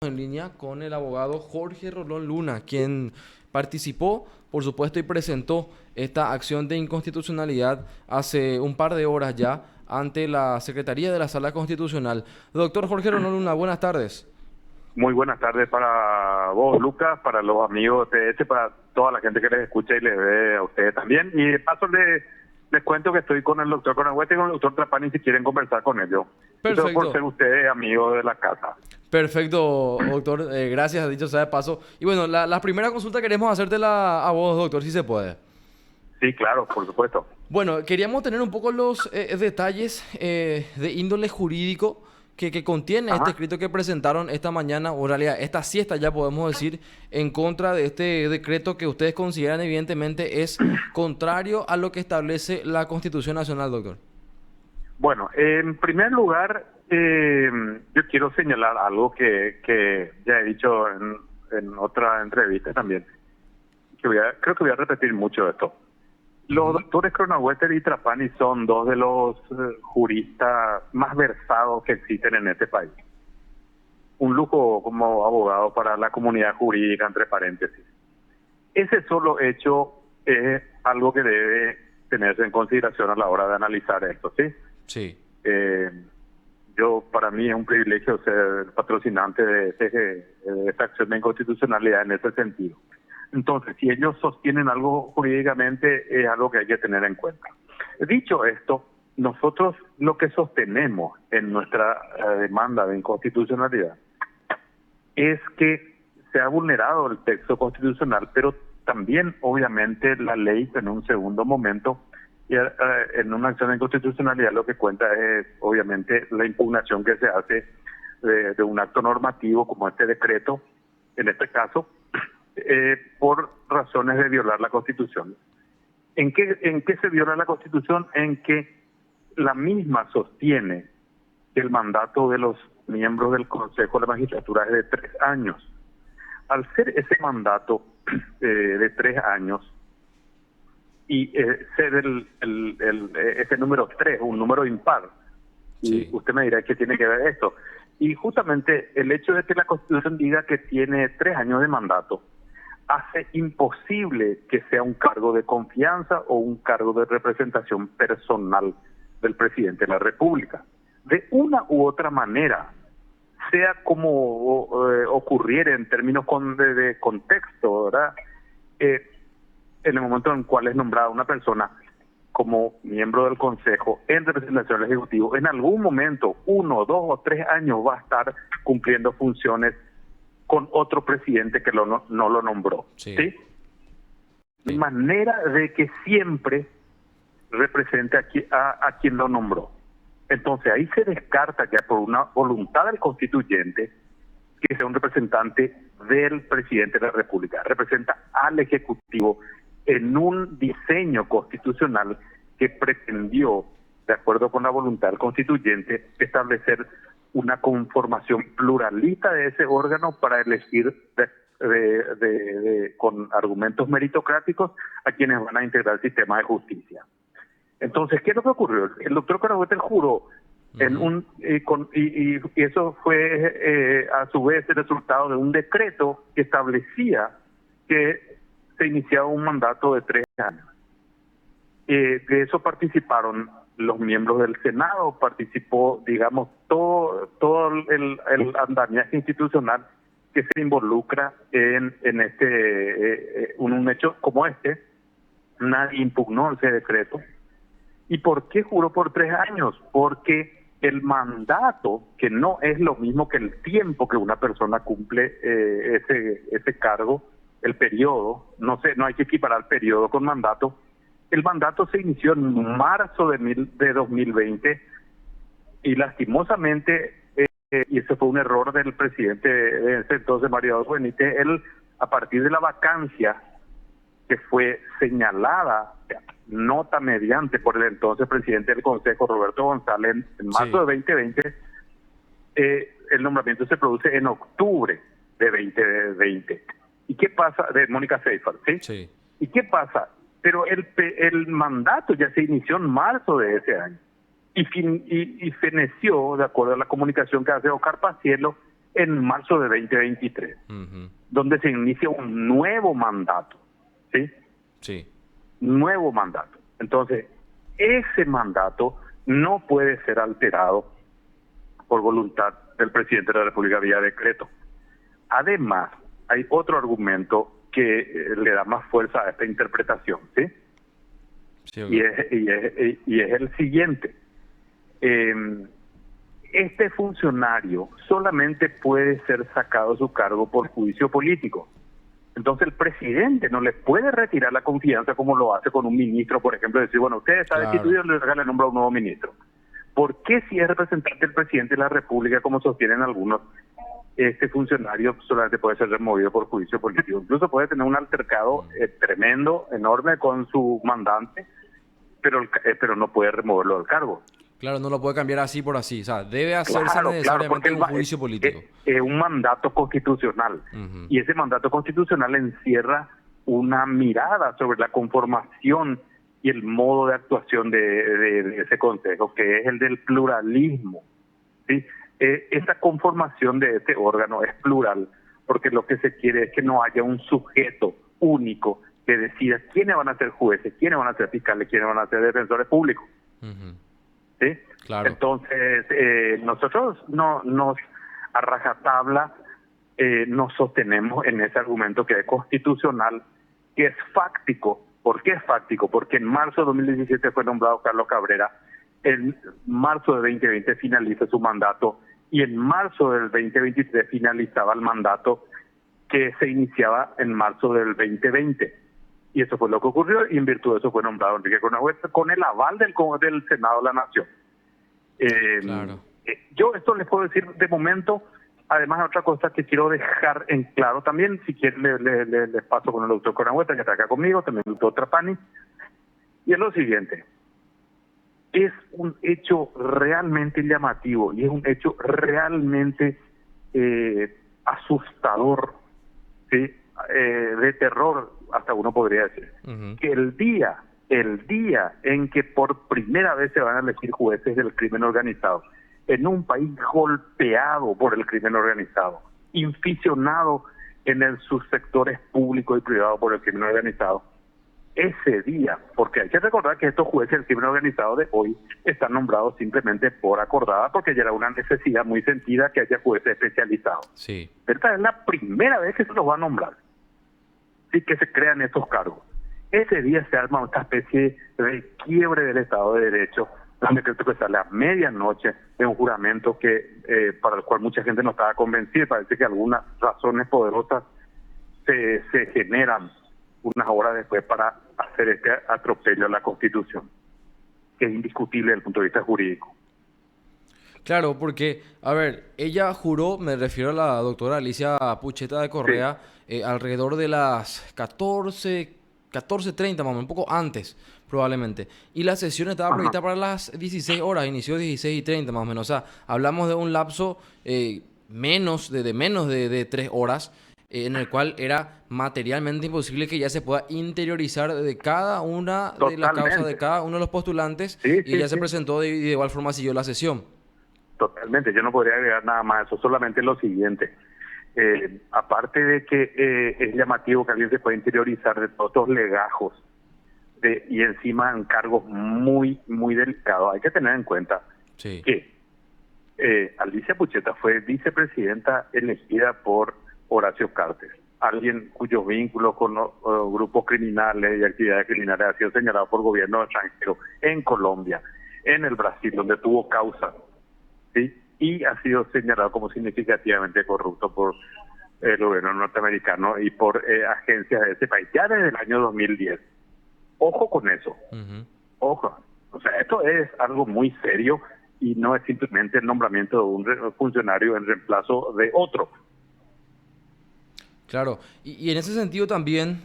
En línea con el abogado Jorge Rolón Luna, quien participó, por supuesto, y presentó esta acción de inconstitucionalidad hace un par de horas ya ante la Secretaría de la Sala Constitucional. Doctor Jorge Rolón Luna, buenas tardes. Muy buenas tardes para vos, Lucas, para los amigos de para toda la gente que les escucha y les ve a ustedes también. Y de paso les cuento que estoy con el doctor Conagüete y con el doctor Trapani si quieren conversar con ellos. Eso por Perfecto, ser ustedes amigos de la casa. perfecto, doctor. Gracias, dicho sea de paso. Y bueno, la primera consulta queremos hacértela a vos, doctor, si se puede. Sí, claro, por supuesto. Bueno, queríamos tener un poco los detalles de índole jurídico que contiene este Ajá. escrito que presentaron esta mañana, o en realidad esta siesta ya podemos decir, en contra de este decreto que ustedes consideran evidentemente es contrario a lo que establece la Constitución Nacional, doctor. Bueno, en primer lugar, yo quiero señalar algo que ya he dicho en otra entrevista también, creo que voy a repetir mucho esto. Los Ujú. doctores Cronaueter y Trapani son dos de los juristas más versados que existen en este país. Un lujo como abogado para la comunidad jurídica, entre paréntesis. Ese solo hecho es algo que debe tenerse en consideración a la hora de analizar esto, ¿sí? Sí, Eh, para mí es un privilegio ser patrocinante de esta acción de inconstitucionalidad en ese sentido. Entonces, si ellos sostienen algo jurídicamente, es algo que hay que tener en cuenta. Dicho esto, nosotros lo que sostenemos en nuestra demanda de inconstitucionalidad es que se ha vulnerado el texto constitucional, pero también, obviamente, la ley en un segundo momento, y, en una acción de inconstitucionalidad lo que cuenta es, obviamente, la impugnación que se hace de un acto normativo como este decreto, en este caso, por razones de violar la Constitución. ¿En qué se viola la Constitución? En que la misma sostiene que el mandato de los miembros del Consejo de la Magistratura es de 3 años. Al ser ese mandato de 3 años y ser ese número 3, un número impar, y sí. usted me dirá qué tiene que ver esto. Y justamente el hecho de que la Constitución diga que tiene 3 años de mandato hace imposible que sea un cargo de confianza o un cargo de representación personal del presidente de la República. De una u otra manera, sea como ocurriera en términos de contexto, ¿verdad? Eh, en el momento en el cual es nombrada una persona como miembro del Consejo en representación del Ejecutivo, en algún momento, 1, 2 o 3 años va a estar cumpliendo funciones con otro presidente que no lo nombró, Sí, ¿sí? De sí. manera de que siempre represente a quien lo nombró. Entonces ahí se descarta ya por una voluntad del constituyente que sea un representante del presidente de la República. Representa al Ejecutivo en un diseño constitucional que pretendió, de acuerdo con la voluntad del constituyente, establecer una conformación pluralista de ese órgano para elegir con argumentos meritocráticos a quienes van a integrar el sistema de justicia. Entonces, ¿qué es lo que ocurrió? El doctor Carabotel juró Ujú. y eso fue a su vez el resultado de un decreto que establecía que se iniciaba un mandato de 3 años. De eso participaron los miembros del Senado, participó, digamos, todo el andamiaje institucional que se involucra en un hecho como este. Nadie impugnó ese decreto. ¿Y por qué juró por 3 años? Porque el mandato, que no es lo mismo que el tiempo que una persona cumple ese cargo, el periodo, no hay que equiparar periodo con mandato. El mandato se inició en marzo de 2020 y lastimosamente, y ese fue un error del presidente de ese entonces, Mario Benítez, él, a partir de la vacancia que fue señalada nota mediante por el entonces presidente del Consejo, Roberto González, en marzo Sí, de 2020, el nombramiento se produce en octubre de 2020. ¿Y qué pasa? De Mónica Seifert, ¿sí? sí. ¿Y qué pasa? Pero el mandato ya se inició en marzo de ese año y feneció, de acuerdo a la comunicación que hace Oscar Pacielo, en marzo de 2023, donde se inicia un nuevo mandato, ¿sí? Sí. Nuevo mandato. Entonces, ese mandato no puede ser alterado por voluntad del presidente de la República vía decreto. Además, hay otro argumento que le da más fuerza a esta interpretación, ¿sí? Sí, okay. Y es el siguiente. Este funcionario solamente puede ser sacado de su cargo por juicio político. Entonces el presidente no le puede retirar la confianza como lo hace con un ministro, por ejemplo, decir, bueno, usted está destituido, le nombra un nuevo ministro. ¿Por qué si es representante del presidente de la República, como sostienen algunos, este funcionario solamente puede ser removido por juicio político? Incluso puede tener un altercado tremendo, enorme con su mandante, pero no puede removerlo del cargo. Claro, no lo puede cambiar así por así. O sea, debe hacerse necesariamente un juicio político. Es un mandato constitucional. Y ese mandato constitucional encierra una mirada sobre la conformación y el modo de actuación de ese consejo, que es el del pluralismo, ¿sí? Esa conformación de este órgano es plural, porque lo que se quiere es que no haya un sujeto único que decida quiénes van a ser jueces, quiénes van a ser fiscales, quiénes van a ser defensores públicos. ¿Sí? Claro. Entonces, nosotros a rajatabla nos sostenemos en ese argumento que es constitucional, que es fáctico. ¿Por qué es fáctico? Porque en marzo de 2017 fue nombrado Carlos Cabrera, en marzo de 2020 finaliza su mandato y en marzo del 2023 finalizaba el mandato que se iniciaba en marzo del 2020. Y eso fue lo que ocurrió, y en virtud de eso fue nombrado Enrique Conahuete con el aval del Senado de la Nación. Claro. Yo esto les puedo decir de momento. Además, otra cosa que quiero dejar en claro también, si quieren les paso con el doctor Conahuete, que está acá conmigo, también el doctor Trapani, y es lo siguiente. Es un hecho realmente llamativo y es un hecho realmente asustador, ¿sí? De terror, hasta uno podría decir, que el día en que por primera vez se van a elegir jueces del crimen organizado, en un país golpeado por el crimen organizado, inficionado en sus sectores públicos y privados por el crimen organizado, ese día, porque hay que recordar que estos jueces del crimen organizado de hoy están nombrados simplemente por acordada, porque ya era una necesidad muy sentida que haya jueces especializados. Sí. Esta es la primera vez que se los va a nombrar, sí, que se crean estos cargos. Ese día se arma una especie de quiebre del Estado de Derecho, un decreto que sale a medianoche de un juramento que para el cual mucha gente no estaba convencida. Parece que algunas razones poderosas se generan unas horas después para hacer este atropello a la Constitución, que es indiscutible desde el punto de vista jurídico. Claro, porque, a ver, ella juró, me refiero a la doctora Alicia Pucheta de Correa, sí, alrededor de las 14:30, más o menos, un poco antes, probablemente. Y la sesión estaba prevista para las 16 horas, inició 16:30, más o menos. O sea, hablamos de un lapso menos de 3 horas, en el cual era materialmente imposible que ya se pueda interiorizar de cada una de las causas de cada uno de los postulantes, y ella se presentó y de igual forma siguió la sesión. Totalmente, yo no podría agregar nada más, eso solamente lo siguiente. Aparte de que es llamativo que alguien se pueda interiorizar de todos estos legajos y encima en cargos muy, muy delicados, hay que tener en cuenta que Alicia Pucheta fue vicepresidenta elegida por Horacio Cartes, alguien cuyos vínculos con grupos criminales y actividades criminales ha sido señalado por gobierno extranjero en Colombia, en el Brasil, donde tuvo causa, ¿sí? Y ha sido señalado como significativamente corrupto por el gobierno norteamericano y por agencias de ese país, ya desde el año 2010. Ojo con eso. Ojo. O sea, esto es algo muy serio y no es simplemente el nombramiento de un funcionario en reemplazo de otro. Claro, y en ese sentido también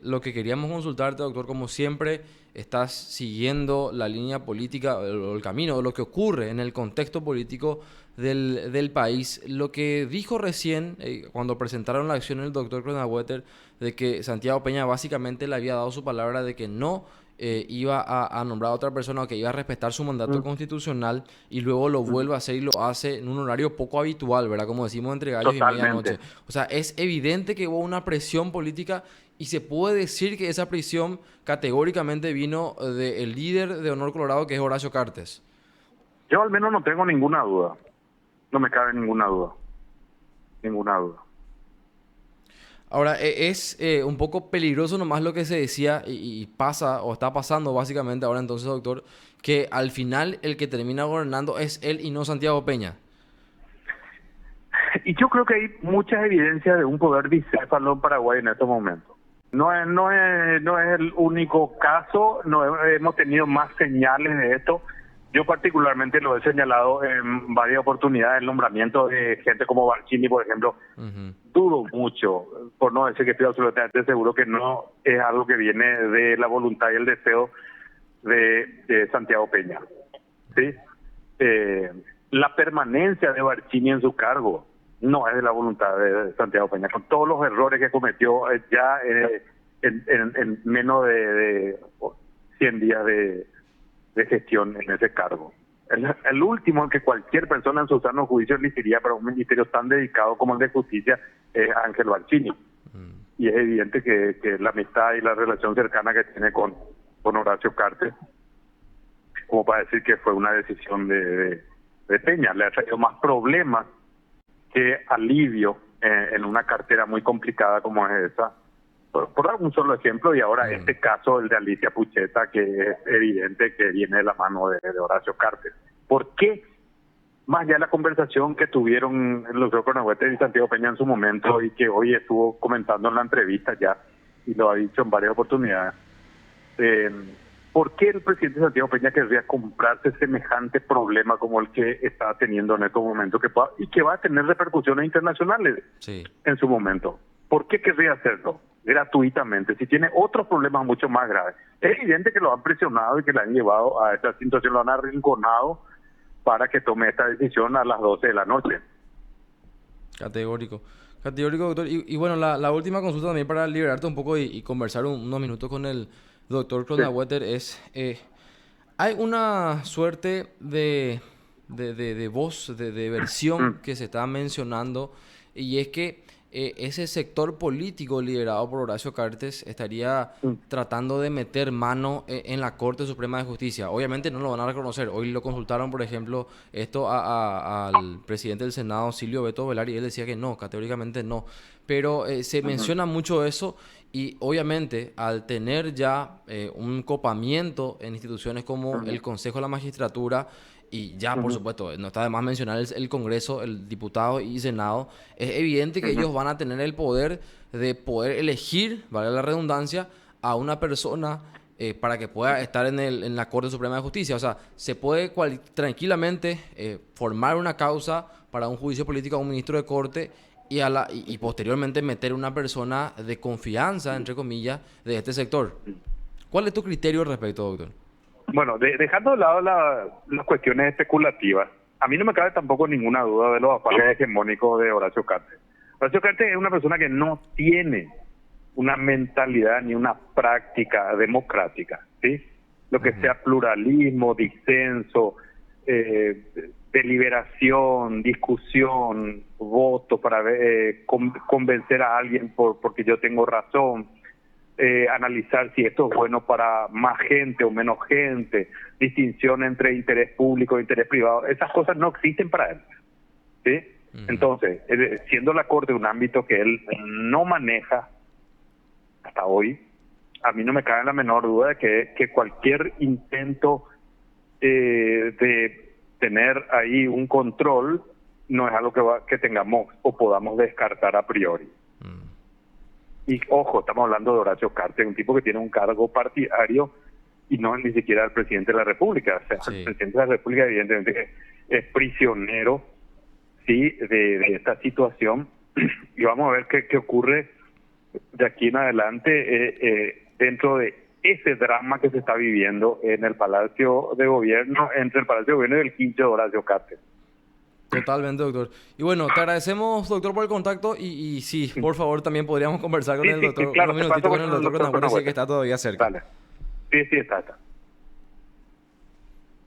lo que queríamos consultarte, doctor, como siempre estás siguiendo la línea política o el camino de lo que ocurre en el contexto político del país. Lo que dijo recién cuando presentaron la acción el doctor Conahuete, de que Santiago Peña básicamente le había dado su palabra de que no iba a nombrar a otra persona o que iba a respetar su mandato constitucional y luego lo vuelve a hacer y lo hace en un horario poco habitual, ¿verdad? Como decimos, entre gallos y medianoche. Totalmente. O sea, es evidente que hubo una presión política y se puede decir que esa presión categóricamente vino del líder de Honor Colorado, que es Horacio Cartes. Yo al menos no tengo ninguna duda. No me cabe ninguna duda. Ninguna duda. Ahora, es un poco peligroso nomás lo que se decía y pasa o está pasando básicamente ahora entonces, doctor, que al final el que termina gobernando es él y no Santiago Peña. Y yo creo que hay muchas evidencias de un poder bicéfalo en Paraguay en estos momentos. No es el único caso, hemos tenido más señales de esto. Yo particularmente lo he señalado en varias oportunidades, el nombramiento de gente como Barcini, por ejemplo. Dudo mucho, por no decir que estoy absolutamente seguro que no es algo que viene de la voluntad y el deseo de Santiago Peña. ¿Sí? La permanencia de Barcini en su cargo no es de la voluntad de Santiago Peña, con todos los errores que cometió ya en menos de 100 días de gestión en ese cargo. El último en que cualquier persona en su sano juicio elegiría para un ministerio tan dedicado como el de justicia es Ángel Barcini. Y es evidente que la amistad y la relación cercana que tiene con Horacio Cartes, como para decir que fue una decisión de Peña, le ha traído más problemas que alivio en una cartera muy complicada como es esa. Por dar un solo ejemplo, y ahora este caso, el de Alicia Pucheta, que es evidente que viene de la mano de Horacio Cartes. ¿Por qué? Más allá de la conversación que tuvieron el doctor Conahuete y Santiago Peña en su momento, y que hoy estuvo comentando en la entrevista ya, y lo ha dicho en varias oportunidades, ¿por qué el presidente Santiago Peña querría comprarse semejante problema como el que está teniendo en estos momentos y que va a tener repercusiones internacionales en su momento? ¿Por qué querría hacerlo gratuitamente si tiene otros problemas mucho más graves? Es evidente que lo han presionado y que le han llevado a esta situación, lo han arrinconado para que tome esta decisión a las 12 de la noche. Categórico, doctor. Y bueno, la última consulta también para liberarte un poco y conversar unos minutos con el doctor Cronenwetter es, hay una suerte de voz, de versión que se está mencionando, y es que ese sector político liderado por Horacio Cartes estaría tratando de meter mano en la Corte Suprema de Justicia. Obviamente no lo van a reconocer. Hoy lo consultaron, por ejemplo, esto al presidente del Senado, Silvio Beto Velar, y él decía que no, categóricamente no. Pero se menciona mucho eso, y obviamente al tener ya un copamiento en instituciones como el Consejo de la Magistratura, y ya, por supuesto, no está de más mencionar el Congreso, el diputado y Senado, es evidente que ellos van a tener el poder de poder elegir, vale la redundancia, a una persona para que pueda estar en la Corte Suprema de Justicia. O sea, se puede tranquilamente formar una causa para un juicio político a un ministro de Corte y posteriormente meter una persona de confianza, entre comillas, de este sector. ¿Cuál es tu criterio al respecto, doctor? Bueno, dejando de lado las cuestiones especulativas, a mí no me cabe tampoco ninguna duda de los afanes hegemónicos de Horacio Cartes. Horacio Cartes es una persona que no tiene una mentalidad ni una práctica democrática, ¿sí? Lo que sea pluralismo, disenso, deliberación, discusión, voto para convencer a alguien porque yo tengo razón. Analizar si esto es bueno para más gente o menos gente, distinción entre interés público e interés privado, esas cosas no existen para él, ¿sí? Entonces, siendo la Corte un ámbito que él no maneja hasta hoy, a mí no me cabe la menor duda de que cualquier intento de tener ahí un control no es algo que tengamos o podamos descartar a priori. Y ojo, estamos hablando de Horacio Cartes, un tipo que tiene un cargo partidario y no es ni siquiera el presidente de la República. O sea, el presidente de la República evidentemente es prisionero, sí, de esta situación. Y vamos a ver qué ocurre de aquí en adelante dentro de ese drama que se está viviendo en el Palacio de Gobierno, entre el Palacio de Gobierno y el quincho de Horacio Cartes. Totalmente, doctor. Y bueno, te agradecemos, doctor, por el contacto y sí, por favor, también podríamos conversar con el doctor, claro, unos minutitos con el doctor Conahuete, que está todavía cerca. Dale. Sí, sí, está.